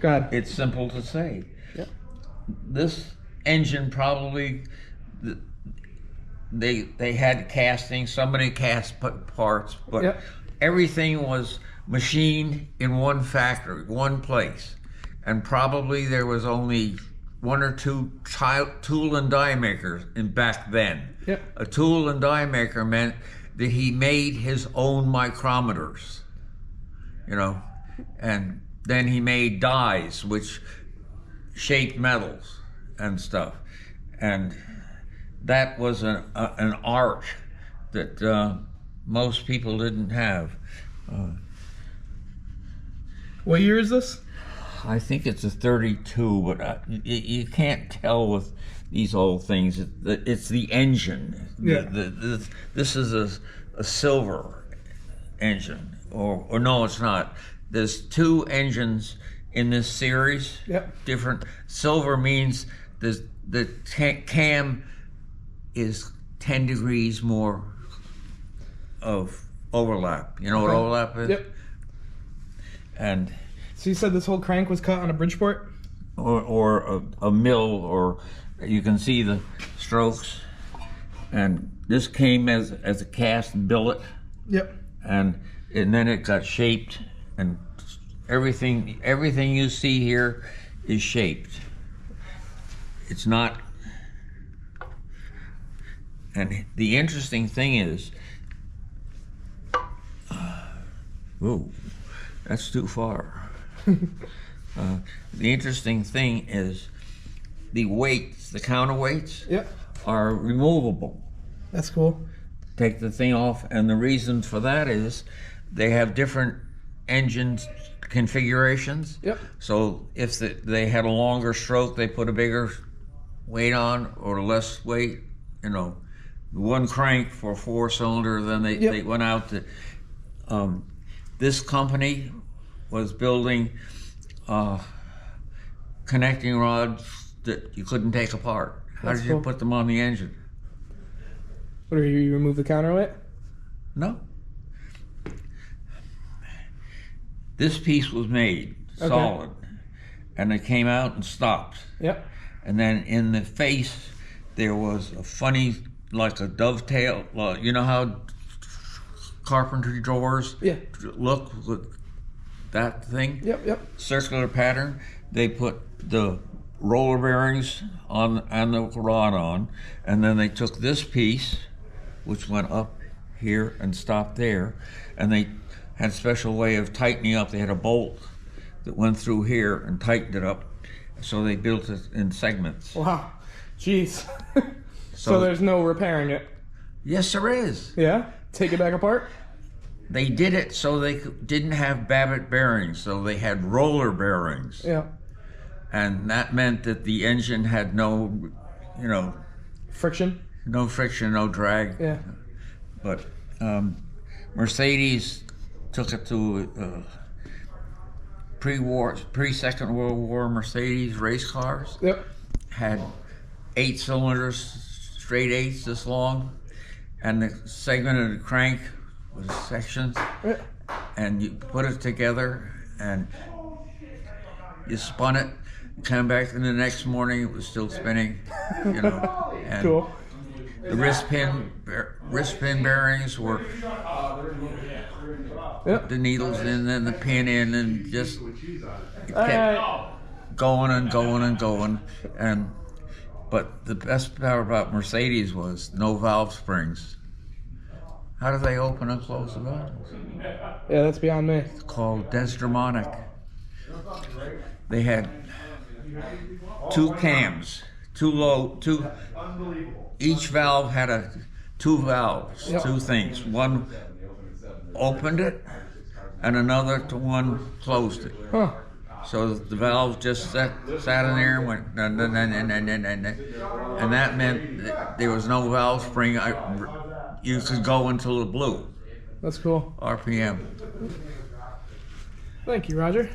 Go ahead. It's simple to say. Yep. This engine probably, they had casting, somebody cast parts, but Yep. everything was machined in one factory, one place. And probably there was only one or two tool and die makers back then. Yep. A tool and die maker meant that he made his own micrometers, you know, and then he made dies which shaped metals and stuff. And that was an art that most people didn't have. What year is this? I think it's a 32, but you can't tell with these old things. It's the engine. Yeah. This is a silver engine, or no, it's not. There's two engines in this series. Yep. Different. Silver means the cam is 10 degrees more of overlap. You know what overlap is? Yep. And so you said this whole crank was cut on a Bridgeport? or a mill, or you can see the strokes. And this came as a cast billet. Yep. And then it got shaped, and everything you see here is shaped. It's not. And the interesting thing is, ooh, that's too far. The interesting thing is the weights, the counterweights, Yep. are removable. That's cool. Take the thing off, and the reason for that is they have different engine configurations. Yep. So if they had a longer stroke, they put a bigger weight on, or less weight. You know, one crank for a 4-cylinder. Then they went out to. This company was building connecting rods that you couldn't take apart. How That's did you cool. put them on the engine? What, do you remove the counterweight? No. This piece was made solid, and it came out and stopped. Yep. And then in the face, there was a funny, like a dovetail. You know how carpentry drawers look with that thing? Yep. Circular pattern. They put the roller bearings on and the rod on, and then they took this piece, which went up here and stopped there, and they had a special way of tightening up. They had a bolt that went through here and tightened it up, so they built it in segments. Wow. Jeez. So there's no repairing it? Yes, there is. Yeah? Take it back apart? They did it so they didn't have Babbitt bearings, so they had roller bearings. Yeah. And that meant that the engine had no, Friction? no friction, no drag. Yeah. But Mercedes took it to pre-Second World War Mercedes race cars. Yep. Had 8 cylinders, straight 8s this long, and the segment of the crank was sections, and you put it together, and you spun it, came back, and the next morning it was still spinning, And Cool. the wrist pin bearings were the needles in and the pin in, and just it kept going and going and going. But the best part about Mercedes was no valve springs. How do they open and close the valves? Yeah, that's beyond me. It's called desdramonic. They had 2 cams, each valve had 2 valves, 2 things. One opened it, and another one closed it. Huh. So the valve just sat in there and went, and that meant that there was no valve spring. You could go until it blew. That's cool. RPM. Thank you, Roger.